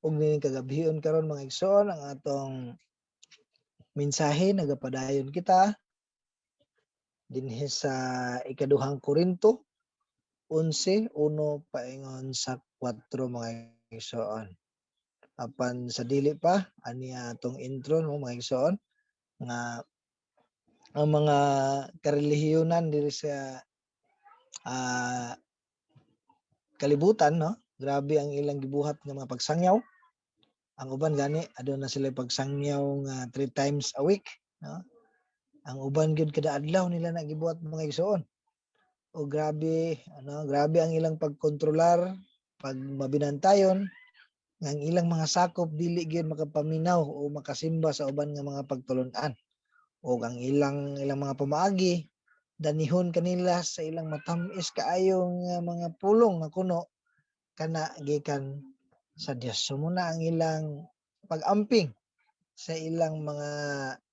ug ning kagabhion karon mga igsoon ang atong mensahe nagapadayon kita dinhi sa ikaduhang Korinto 11:1 paingon sa 4 mga igsoon. Apan sa dili pa ani atong intro no mga igsoon nga ang mga karelihiyonan diri sa kalibutan no, grabe ang ilang gibuhat nga mga pagsangyaw. Ang uban gani aduna na sila pagsangyaw nga 3 times a week no. Ang uban gyud kada adlaw nila nagibuhat mga igsoon. O grabe grabe ang ilang pagkontrolar, pag mabinantayon nga ang ilang mga sakop dili gyud makapaminaw o makasimba sa uban nga mga pagtulon-an. O ang ilang mga pamaagi danihon kanila sa ilang matamis kaayo nga mga pulong nga kuno kana gikan sa Dios. So muna ang ilang pag-amping sa ilang mga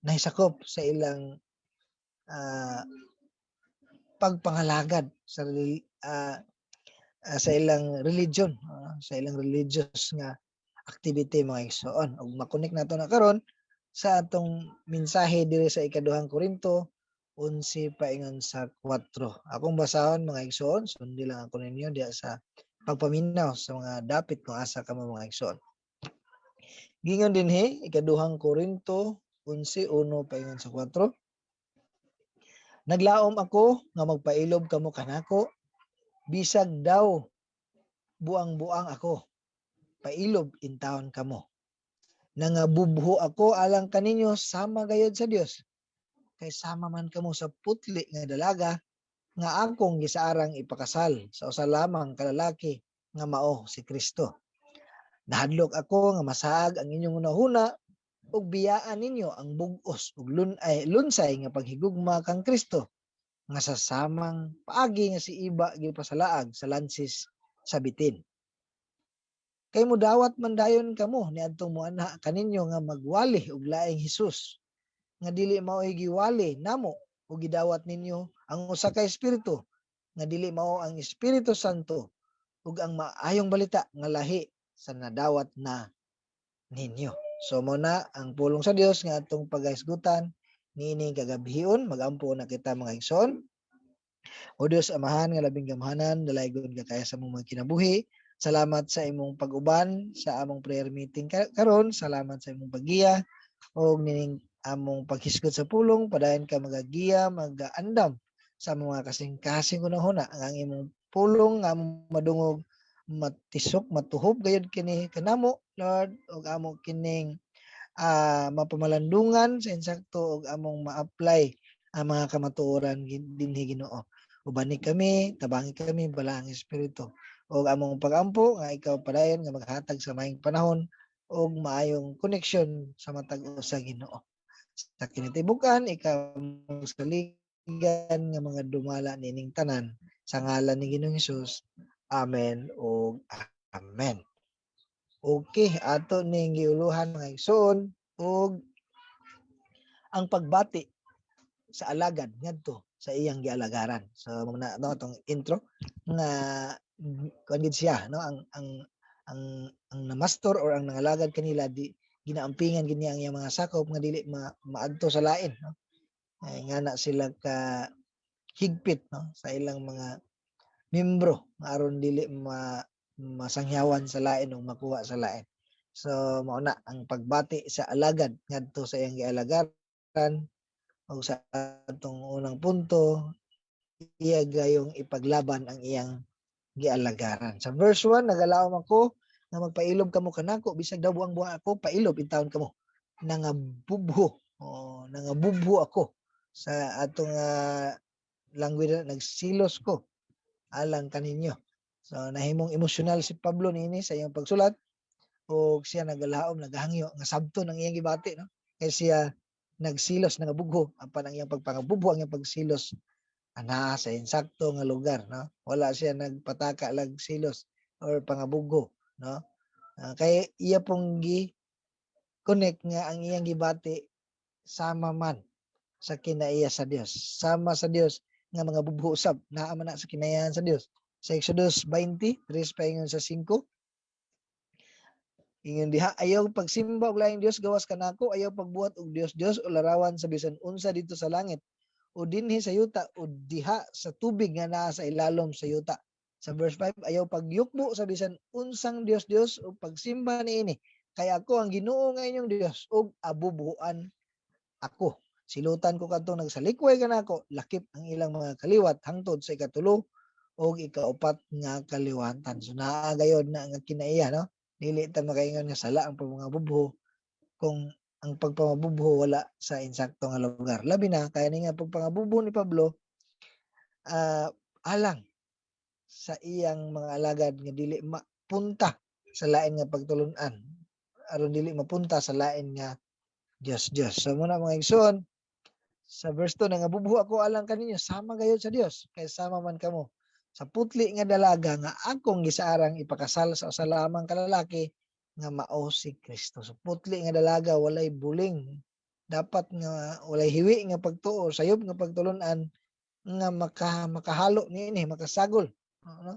nahisakop sa ilang pagpangalagad sa ilang religion, sa ilang religious nga activity mga igsoon. Ug makonek nato na karon sa atong mensahe diri sa ikaduhang Korinto 11 paingon sa 4. Akong basahon mga igsoon, sundi lang ako ninyo diya sa pagpaminaw sa mga dapit kung asa kamo mga igsoon. Gingon dinhi ikaduhang Korinto 11:1 paingon sa 4. Naglaom ako nga magpailob kamo kanako bisag daw buang-buang ako pailob intawon kamo. Nangabubho ako alang kaninyo sama gayud sa Dios. Kay sama man kamo sa putli nga dalaga nga akong gisaarang ipakasal sa usa lamang kalalaki nga mao si Kristo. Nahadlok ako nga masaag ang inyong unahuna ug biyaan ninyo ang bug-os ug lunsay nga paghigugma kang Kristo nga sa samang paagi nga si iba gipasalaag sa lansis sa bitin. Kay mudawat man dayon kamo niadtong moanha kaninyo nga magwali og laing Hesus nga dili mao giwali namo ug gidawat ninyo ang usa ka espiritu nga dili mao ang Espiritu Santo ug ang maayong balita nga lahi sa nadawat na ninyo. So mo na ang pulong sa Dios nga atong pagahisgutan niining kagabhion. Magampo na kita mga igsoon. O Dios amahan nga labing gamhanan dalaygon ka kaya sa among mga kinabuhi. Salamat sa imong pag-uban sa among prayer meeting karon. Salamat sa imong paggiya og nining among paghisgot sa pulong. Padayon ka magagiya, magaandam sa mga kasing-kasing unahuna ang imong pulong nga among madungog matisok matuhob gayud kini kanamo Lord og amo kining mapamalandungan sa insakto og among ma-apply ang mga kamatuoran dinhi Ginoo. Ubani kami, tabangi kami bala ang espiritu og among pagampo nga ikaw padayon nga maghatag sa maayong panahon og maayong koneksyon sa matag usa Ginoo. Sa kinitibukan ikaw saligan nga mga dumala nining tanan sa ngalan ni Ginoong Hesus. Amen o amen. Okay, ato ning giuluhan mga igsoon og ang pagbati sa alagad ngadto sa iyang gialagaran. So muna no tong intro nga kuan gid siya no ang master or ang nangalagad kanila di ginaampingan gid niya ang iyang mga sakop nga dili maadto sa lain no. Ay ngana sila ka higpit no sa ilang mga membro aron dili masangyawan sa lain o makuha sa lain. So mao na ang pagbati sa alagad ngadto sa iyang gialagaran o sa atong unang punto iya gayong ipaglaban ang iyang gialagaran. Sa verse 1 nagalaom ako nga magpailob kamo kanako bisag daw buang-buang ako pailob intawon kamo. Nangabubho ako sa atong language nagsilos ko alang kaninyo. So nahimong emosyonal si Pablo niini sa iyang pagsulat o siya nagalaom naghangyo nga sabton ang iyang gibati no. Kay siya nagsilos nangabugho apan ang iyang pagpangabubho ang iyang pagsilos ana sa insakto nga lugar no. Wala siya nagpataka lag silos or pangabugho no. Kay iya pong connect nga ang iyang gibati sama man sa kinaiya sa Dios. Sama sa Dios nga mga bubho usab naa man na sa kinayahan sa Dios. Sa Exodus 20, 3 paingon sa 5. Ingon diha ayaw pagsimba og laing Dios gawas kanako, ayaw pagbuhat og Dios o larawan sa bisan unsa dito sa langit o dinhi sa yuta o diha sa tubig nga naa sa ilalom sa yuta. Sa verse 5, ayaw pagyukbo sa bisan unsang Dios o pagsimba niini. Kay ako ang Ginoo nga inyong Dios ug abubuhan ako. Silutan ko kadtong nagsalikway kanako, lakip ang ilang mga kaliwat hangtod sa ikatulo o ikaupat nga kaliwatan. So naa gayod na nga kinaiya, no? Dili ta makaingon nga sala ang pagmangabubho kung ang pagpamabubho wala sa insakto nga lugar. Labi na kaya ni nga pagpangabubho ni Pablo alang sa iyang mga alagad nga dili mapunta sa lain nga pagtulun-an aron dili mapunta sa lain nga Dios. So muna mga igsoon, sa verse 2 nga bubuho ako alang kaninyo sama gayud sa Dios kay sama man kamo sa putli nga dalaga nga akong gisaarang ipakasal sa usa lamang kalalaki nga mao si Kristo. So putli nga dalaga walay buling, dapat nga walay hiwi nga pagtuo, sayob nga pagtulon-an nga makahalo niini, makasagol. No?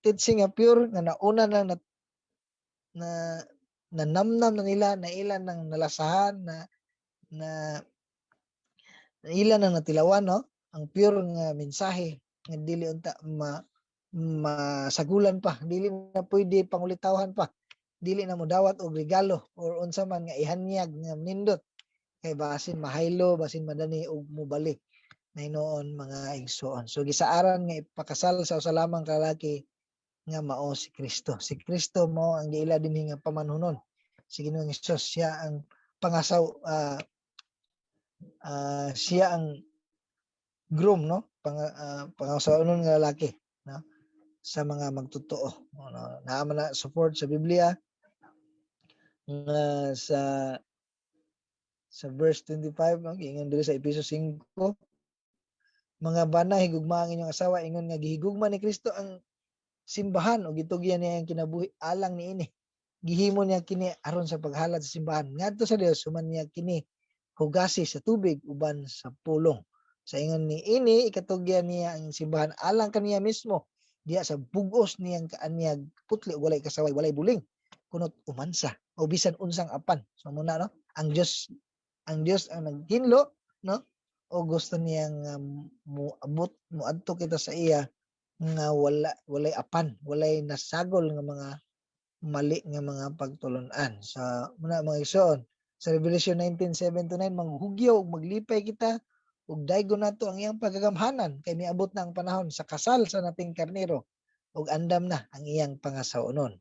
Teaching nga pure nga nauna na namnam na nila na ilan nang nalasahan na ilan nang natilawan, no? Ang pure nga mensahe nga dili unta masagulan pa, dili na pwede pangulitawhan pa, dili na mo dawat og regalo or unsa man nga ihanyag nga nindot kay basin mahaylo, basin madani og mobalik na inoon mga igsoon. So gisaaran nga ipakasal sa usa lamang kalaki nga mao si Kristo. Si Kristo mao ang giila dinhi nga pamanhunon si Ginoong Hesus. Siya ang pangasaw, siya ang groom, no? Pangasawanon nga lalaki, no? Sa mga magtotoo. No? Naama na support sa Biblia sa verse 25, no? Ingon diri sa Efeso 5, mga bana higugma ang inyong asawa, ingon nga gihigugma ni Kristo ang simbahan o gitugyan niya ang kinabuhi alang niini. Gihimo niya kini aron sa paghalad sa simbahan. Ngadto sa Dios human niya kini hugasi sa tubig uban sa pulong. Sa ingon ni ini ikatugyan niya ang simbahan alang kaniya mismo diya sa bugos niyang kaanyag putli ug walay kasaway, walay buling kunot umansa o bisan unsang apan. So muna, no? Ang Dios ang naghinlo, no? O gusto niyang muadto kita sa iya nga walay apan, walay nasagol nga mga mali nga mga pagtulon-an. Sa muna mga igsoon, sa Revelation 19:7-9 manghugyaw ug maglipay kita ug daygon nato ang iyang pagagamhanan kay miabot na ang panahon sa kasal sa nating karnero ug andam na ang iyang pangasaunon.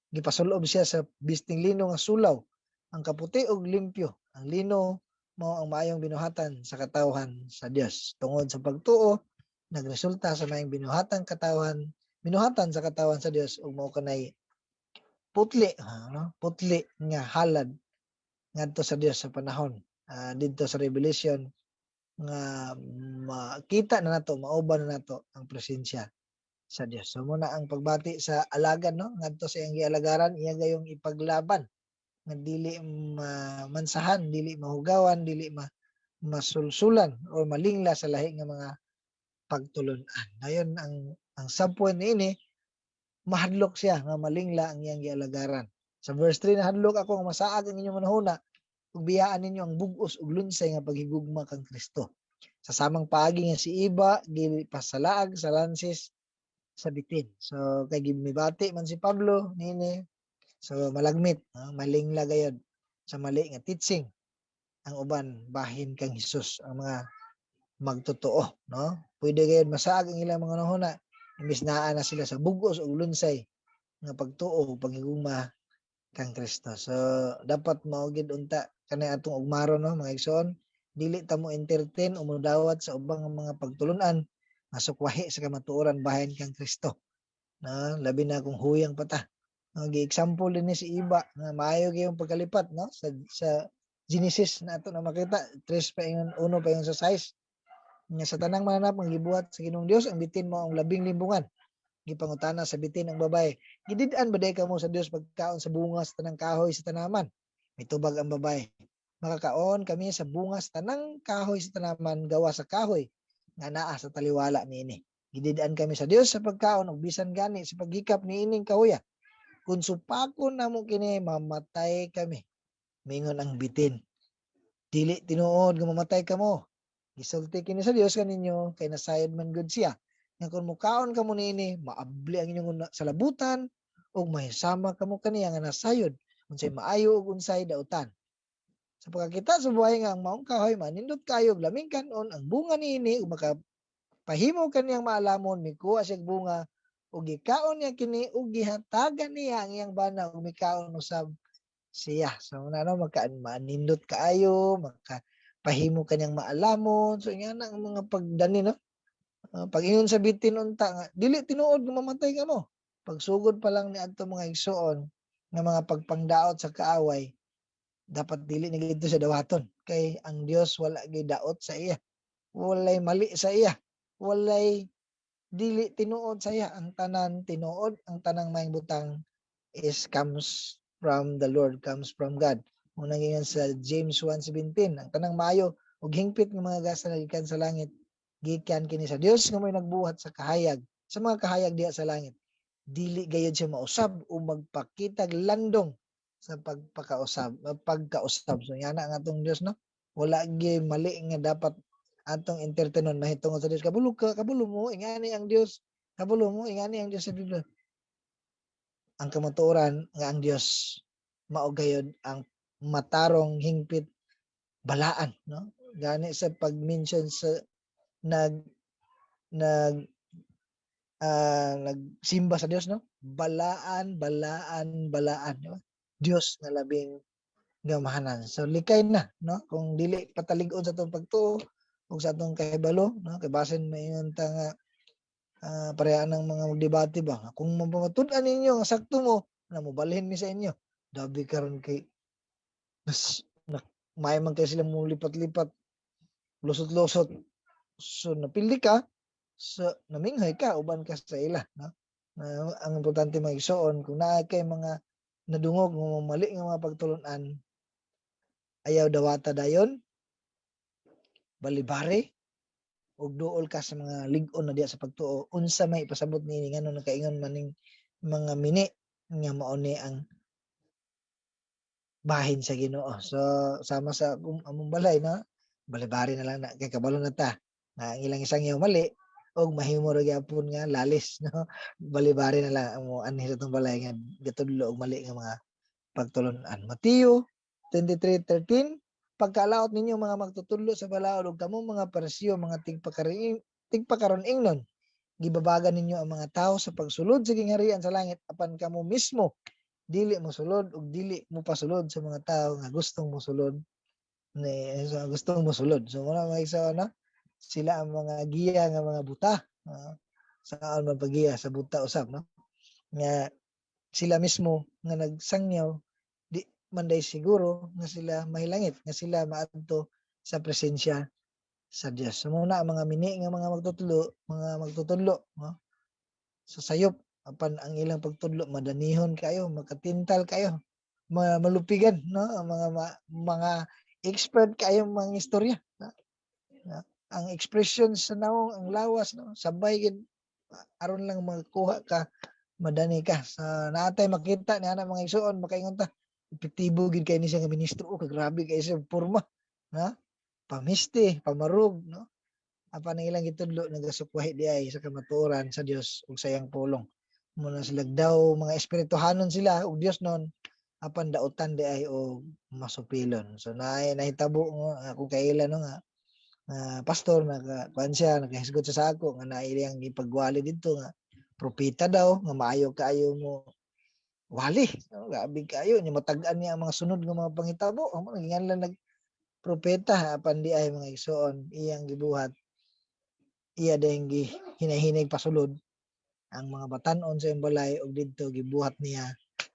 Gipasulob siya sa bisting lino nga sulaw, ang kaputi ug limpyo. Ang lino mao ang maayong binuhatan sa katawhan sa Dios. Tungod sa pagtuo nagresulta sa maayong binuhatan sa katawan sa Dios ug mao kanay putli, no? Putli nga halad ngadto sa Dios sa panahon didto sa Revelation nga makita na nato, mauban na nato ang presensya sa Dios. So muna ang pagbati sa alagad, no? Ngadto sa iyang gialagaran, iya gayong ipaglaban nga dili mansahan, dili mahugawan, dili masulsulan o malingla sa lahi nga mga pagtulon-an. Dayon ang subpoint niini mahadlok siya nga malingla ang iyang gialagaran. Sa verse 3 nahadlok ako nga masaag ang inyong manahuna ug biyaan ninyo ang bug-os ug lunsay nga paghigugma kang Kristo. Sa samang paagi nga si Iba gipasalaag sa lansis sa bitin. So kay gimibati man si Pablo nini. So malagmit, malingla gayud sa mali nga teaching ang uban bahin kang Hesus ang mga magtotoo, no? Pwede gayud masaag ang ilang mga nahuna imbis naa na sila sa bugos ug lunsay nga pagtuo paghigugma kang Kristo. So dapat mao gid unta kanay atong ugmaron, no mga igsoon, dili ta mo entertain o modawat sa ubang mga pagtulon-an nga sukwahi sa kamatuoran bahin kang Kristo. No, labi na kung huyang pata. No, gi-example din ni si Iba nga maayo gyud pagkalipat, no? Sa Genesis na ato na makita 3 pa ingon 1 pa yung sa 6 nga sa tanang mananap ang gibuhat sa Ginoong Dios ang bitin mo ang labing limbungan. Gipangutana sa bitin ang babae, gidid-an ba day kamo sa Dios pagkaon sa bunga sa tanang kahoy sa tanaman? Mitubag ang babae, makakaon kami sa bunga sa tanang kahoy sa tanaman gawa sa kahoy nga naa sa taliwala niini. Gidid-an kami sa Dios sa pagkaon ug bisan gani sa paghikap niining kahoya. Kung supakon namo kini mamatay kami. Mingon ang bitin. Dili tinuod nga mamatay kamo. Gisulti kini sa Dios kaninyo kay nasayod man gud siya. Nga kung mukaon kamo niini, maabli ang inyong salabutan ug mahisama kamo kaniya nga nasayod unsay maayo ug unsay dautan. Sa pagkakita sa buhay nga ang maong kahoy manindot kayo ug laming kanon ang bunga niini ug makapahimo kaniyang maalamon mikuha siya bunga ug gikaon niya kini ug gihatagan niya ang iyang bana ug mikaon usab siya. So manindot kaayo, makapahimo kaniyang maalamon. So nga na ang mga pagdani no. Pag-ingon sa bitin unta nga dili tinuod nga mamatay kamo. Pagsugod pa lang ni adto mga igsoon nga mga pagpangdaot sa kaaway dapat dili na gid sa dawaton kay ang Dios wala gid daot sa iya. Walay mali sa iya. Walay dili tinuod sa iya. Ang tanan tinuod, ang tanang maayong butang comes from the Lord, comes from God. Unang ingon sa James 1:17, ang tanang maayo ug hingpit nga mga gasa nagikan sa langit gikan kini sa Dios nga may nagbuhat sa kahayag, sa mga kahayag diha sa langit. Dili gayud siya mausab o magpakitag landong sa pagkausab. So yana ang atong Dios no. Wala gyud mali nga dapat atong entertainon mahitungod sa Dios. Kabulo mo ingani ang Dios. Kabulo mo ingani ang Dios sa Biblia. Ang kamatuoran nga ang Dios mao gayud ang matarong hingpit balaan no. Gani sa pag-mention sa nagsimba sa Dios no. Balaan. Diba? Dios nga labing gamahanan. So likay na no kung dili patalig-on sa atong pagtuo ug sa atong kahibalo no kay basin mayon ta nga pareha ng mga magdebate ba kung mapamatud-an ninyo nga sakto mo na mobalhin mi sa inyo. Dabi karon kay may man kay sila mo lipat-lipat lusot-lusot. So napili ka so naminghay ka uban ka sa ila no. Ang importante magigsoon kung naa kay mga nadungog mo mali nga mga pagtulon-an ayaw dawata dayon balibare ug duol ka sa mga lig-on na diya sa pagtuo unsa may ipasabot ni ngano nakaingon maning mga mini nga mao ni ang bahin sa Ginoo. So sama sa among balay na balibari na lang na kay kabalo na ta nga ang ilang isang yaw mali og mahimo ra gyapon nga lalis no. Balibari na lang amo anhi sa tong balay nga gatudlo og mali nga mga pagtulon-an. Mateo 23:13 pagkalaot ninyo mga magtutudlo sa balaod ug kamo mga pariseo mga tigpakaron ingnon gibabagan ninyo ang mga tao sa pagsulod sa gingharian sa langit apan kamo mismo dili mo sulod ug dili mo pasulod sa mga tao nga gustong mosulod so wala may isa na sila ang mga giya nga mga buta saan man paggiya sa buta usab no nga sila mismo nga nagsangyaw di manday siguro nga sila mahilangit nga sila maadto sa presensya sa Dios. So muna ang mga mini nga mga magtutudlo no sa sayop apan ang ilang pagtudlo madanihon kayo makatintal kayo malupigan no ang mga expert kayo mga istorya no? Ang expression sa naong ang lawas no sabay gid aron lang magkuha ka madani ka sa naatay makita ni ana mga igsoon makaingon ta epektibo gid kay ni siya nga ministro kay grabe kay siya porma na pamisti pamarug no apan ang ilang gitudlo nagasukwahi di ay sa kamatuoran sa Dios ug sayang pulong muna sila daw mga espirituhanon sila ug Dios non apan dautan di ay og masupilon. So nahitabo nga kung kailan no nga pastor kuan siya nagahisgot sa ako nga naay iyang gipagwali didto nga propeta daw nga maayo kaayo mo wali no grabe kaayo nya matag-an niya ang mga sunod nga mga pangitabo amo nagingala propeta apan di ay mga igsoon iyang gibuhat iya dayang hinahinay pasulod ang mga batan-on sa balay ug didto gibuhat niya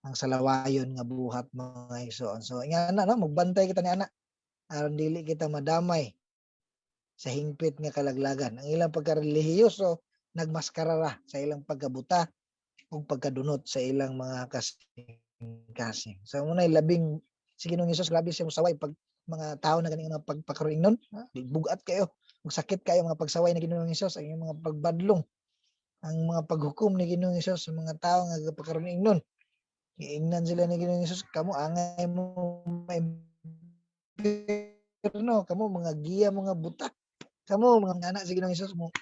ang salawayon nga buhat mga igsoon. So nga na no magbantay kita ni ana aron dili kita madamay sa hingpit nga kalaglagan. Ang ilang pagkarelihiyoso nagmaskara ra sa ilang pagkabuta ug pagkadunot sa ilang mga kasing. So unay labing si Ginoong Hesus grabe siya musaway pag mga tao na ganing mga pagpakaroingnon, bugat kayo, ug sakit kayo mga pagsaway ni Ginoong Hesus ang mga pagbadlong, ang mga paghukom ni Ginoong Hesus sa mga tao nga pagpakaroingnon. Giingnan sila ni Ginoong Hesus, kamo angay mo maimpyerno, kamo mga giya mga butak. Kamo mga anak sa Ginoong Hesus mo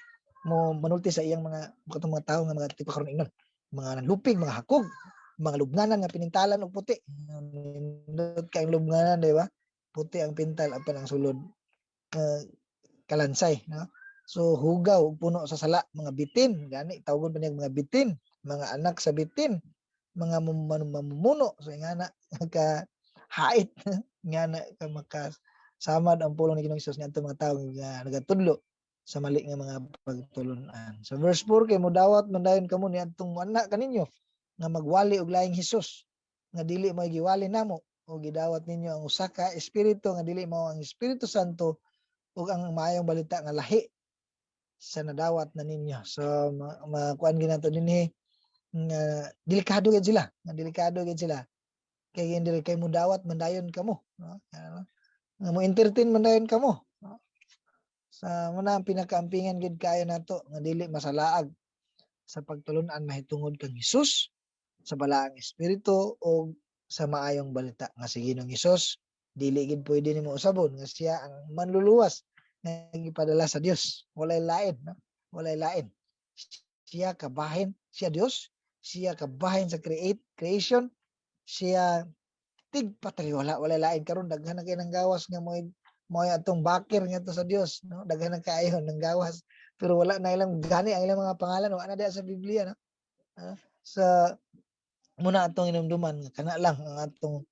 manulti sa iyang mga katong mga tawo nga mga tipakaron ingnon. Mga nanlupig, mga hakog, mga lubnganan nga pinintalan og puti. Nindot kay lubnganan, di ba? Puti ang pintal apan ang sulod kalansay, no? So hugaw puno sa sala, mga bitin, gani tawgon pa niya mga bitin, mga anak sa bitin, mga mamumuno, so ingana ka hait ingana ka makasamad ang pulong ni Ginoong Hesus ngadto mga tawo nga nagatudlo sa mali nga mga pagtulunan. Sa verse 4 kay modawat man dayon kamo niadtong anak kaninyo nga magwali og laing Hesus nga dili mo giwali namo o gidawat ninyo ang usa ka espiritu nga dili mao ang Espiritu Santo ug ang maayong balita nga lahi sa nadawat na ninyo. So makuan ginato dinhi nga delikado gid sila, nga delikado gid sila. Kay dili kay modawat man dayon kamo, no? Nga mo entertain man dayon kamo, no? Sa muna ang pinakaampingan gid kaayo nato nga dili masalaag sa pagtulon-an mahitungod kang Hesus, sa balaang espiritu o sa maayong balita nga si Ginoong Hesus dili gid pwede nimo usabon nga siya ang manluluwas nga gipadala sa Dios. Walay lain, no? Walay lain. Siya kabahin, siya Dios, siya kabahin sa creation, siya tigpatri walay lain karon daghan na kay nang gawas nga mo atong bakir nga to sa Dios, no? Daghan na kaayo nang gawas pero wala na ilang gani ang ilang mga pangalan wala na diha sa Biblia, no? Sa muna atong inumduman nga kana lang ang atong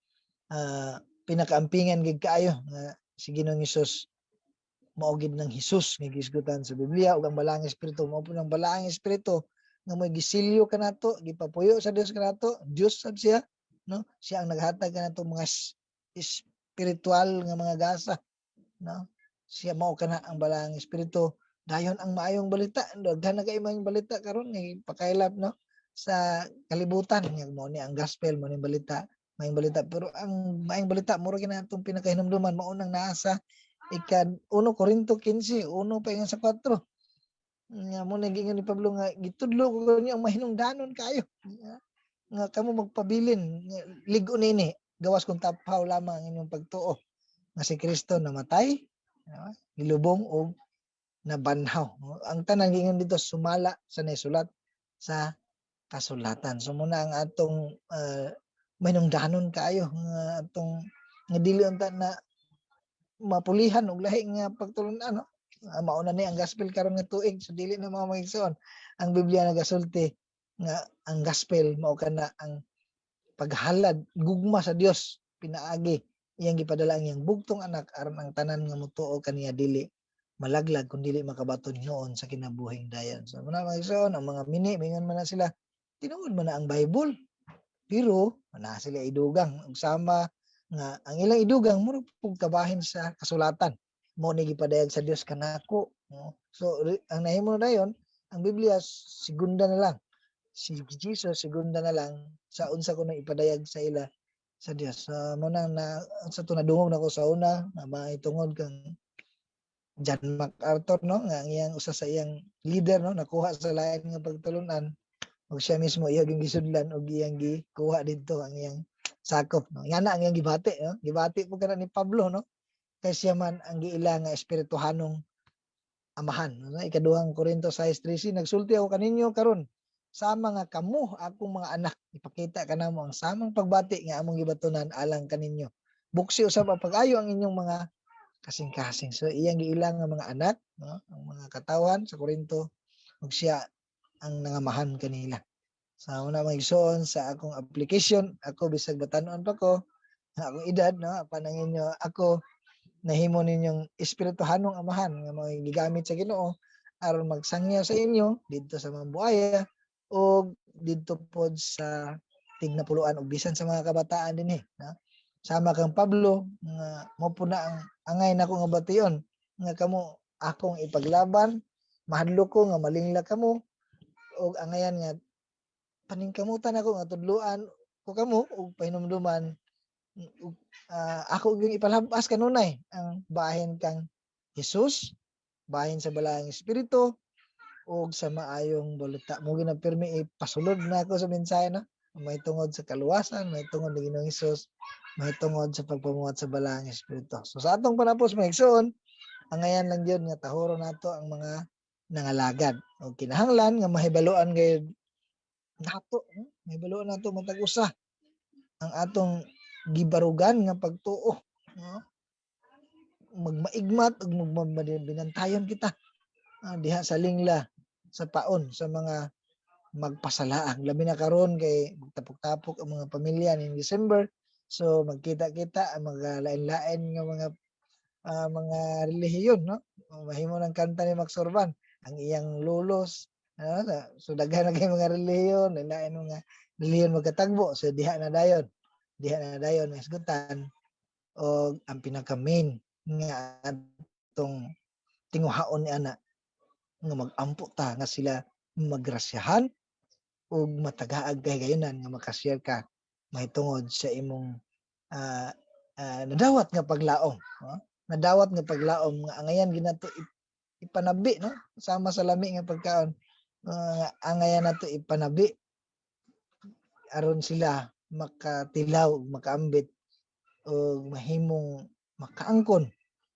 pinakaampingan gid kaayo nga si Ginoong Hesus mao gid ng Hesus nga gisgutan sa Biblia ug ang balaang espiritu mao po ng balaang espiritu nga may gisilyo kanato gipapuyo sa Dios kanato Dios sab siya, no? Siya ang naghatag kanato mga espiritual nga mga gasa, no? Siya mao kana ang balaang espiritu dayon ang maayong balita daghan na kay maayong balita karon nga ipakailap, no? Sa kalibutan nga mao ni ang gospel mao ni balita maayong balita pero ang maayong balita mura ginatong pinakahinumduman mao nang naa sa 1 Korinto 15, 1 pa sa 4. Nga mo naging ni Pablo nga gitudlo ko niyo ang mahinungdanon kayo. Nga kamo magpabilin ligo nini gawas kung tapaw lamang ang inyong pagtuo nga si Kristo namatay, gilubong og nabanhaw. Ang tanan gingon dito sumala sa naisulat sa kasulatan. So muna ang atong mahinungdanon kayo nga atong nga dili unta na mapulihan og lahi nga pagtulon-an, no? Mao na ni ang gospel karon nga tuig so dili na mao magigsoon ang Biblia nagasulti nga ang gospel mao kana ang paghalad gugma sa Dios pinaagi iyang gipadala ang iyang bugtong anak aron ang tanan nga motuo kaniya dili malaglag kun dili makabaton noon sa kinabuhing dayon. So muna magigsoon ang mga mini mingon man na sila tinuod man na ang Bible pero na sila idugang ug sama nga ang ilang idugang mura pug kabahin sa kasulatan mo ni gipadayag sa Dios kanako, no? So ang nahimo dayon ang Biblia segunda na lang si Jesus segunda na lang sa unsa ko na ipadayag sa ila sa Dios. Mo nang na sa tunadungog nako sa una na maitungod kang John MacArthur, no? Nga ang iyang usa sa iyang leader, no? Nakuha sa lain nga pagtulunan ug siya mismo iyang gisudlan ug iyang gikuha didto ang iyang sakop, no? Ngana ang iyang gibati, no? Gibati po kana ni Pablo, no? Kay siya man ang giila nga espirituhanong amahan, no? Ikaduhang Korinto 6:13 nagsulti ako kaninyo karon sama nga kamo akong mga anak ipakita kanamo ang samang pagbati nga among gibatunan alang kaninyo. Buksi usab ang pag-ayo ang inyong mga kasing-kasing. So iyang giila nga mga anak, no? Ang mga katawan sa Korinto ug siya ang nangamahan kanila. Sa una magigsoon sa akong application, ako bisag batanon pa ko, akong edad, no, panangin nyo, ako nahimo ninyong espirituhanong amahan nga mga gigamit sa Ginoo aron magsangya sa inyo didto sa mambuaya o didto pod sa tignapuluan o bisan sa mga kabataan dinhi, no? Sama kang Pablo nga mo po na ang angay nako nga bation nga kamo akong ipaglaban, mahadlo ko nga malingla kamo og angayan nga paningkamutan ako nga tudloan ko kamo og pahinumduman ako yung ipalabas kanunay ang bahin kang Hesus, bahin sa balaang espiritu ug sa maayong balita. Mo ginapirmi ipasulod na ako sa mensahe, no? may tungod sa kaluwasan, may tungod ni Ginoong Hesus, may tungod sa pagpamuhat sa balaang espiritu. So sa atong panapos maigsoon, angayan lang yun nga tahuro nato ang mga nangalagad. O kinahanglan nga mahibaluan gayud nato, mahibaluan nato matag usa ang atong gibarugan nga pagtuo, no? Magmaigmat ug binantayon kita diha sa lingla sa paon sa mga magpasalaang. Labi na karon kay magtapok-tapok ang mga pamilya ni December. So magkita-kita ang mga lain-lain nga mga relihiyon, no? Mahimo ng kanta ni Max Orban, ang iyang lulos. So daghan na kay mga relihiyon, lain mga relihiyon magkatagbo. So diha na dayon isgutan o ang pinaka-main nga atong tinguhaon ni ana nga mag-ampo ta nga sila magrasyahan ug matagaag kay gayunan nga makashare ka mahitungod sa imong nadawat nga paglaom, no? Nadawat nga paglaom nga angayan ginato ipanabi, no? Sama sa lami nga pagkaon angayan nato ipanabi aron sila makatilaw ug makaambit ug mahimong makaangkon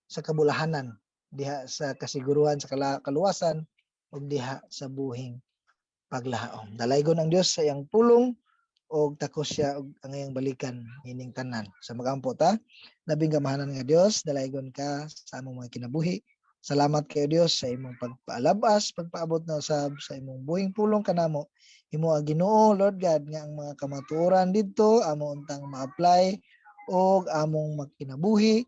sa kabulahanan diha sa kasiguruhan sa kaluwasan ug diha sa buhing paglaom. Dalaygon ang Dios sa iyang pulong og takos siya og ang iyang balikan ining tanan. Sa magampo ta, labing gamahanan nga Dios, dalaygon ka sa among mga kinabuhi. Salamat kayo Dios sa imong pagpaalabas, pagpaabot na usab sa imong buhing pulong kanamo. Imo ang Ginoo Lord God nga ang mga kamatuoran didto amo untang ma-apply og among makinabuhi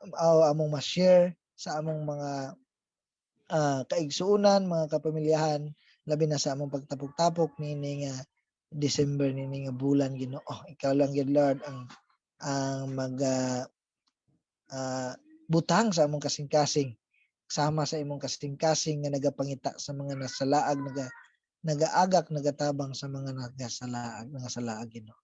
o among ma-share sa among mga kaigsuonan, mga kapamilyahan, labi na sa among pagtapok-tapok nini nga December nini nga bulan Ginoo. Ikaw lang gyud Lord ang mag butang sa among kasing-kasing, sama sa imong kasing-kasing nga nagapangita sa mga nasalaag, nagaagak, nagatabang sa mga nagasalaag Ginoo.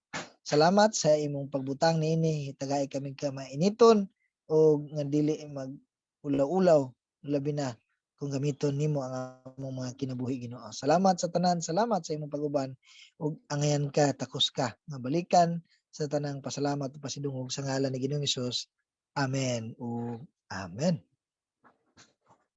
Salamat sa imong pagbutang niini, tagay kami ka mainiton o nga dili mag-ulaw-ulaw, labi na kung gamiton nimo ang among mga kinabuhi Ginoo. Salamat sa tanan, salamat sa imong pag-uban ug angayan ka, takos ka nga balikan sa tanang pasalamat ug pasidungog sa ngalan ni Ginoong Hesus. Amen ug amen.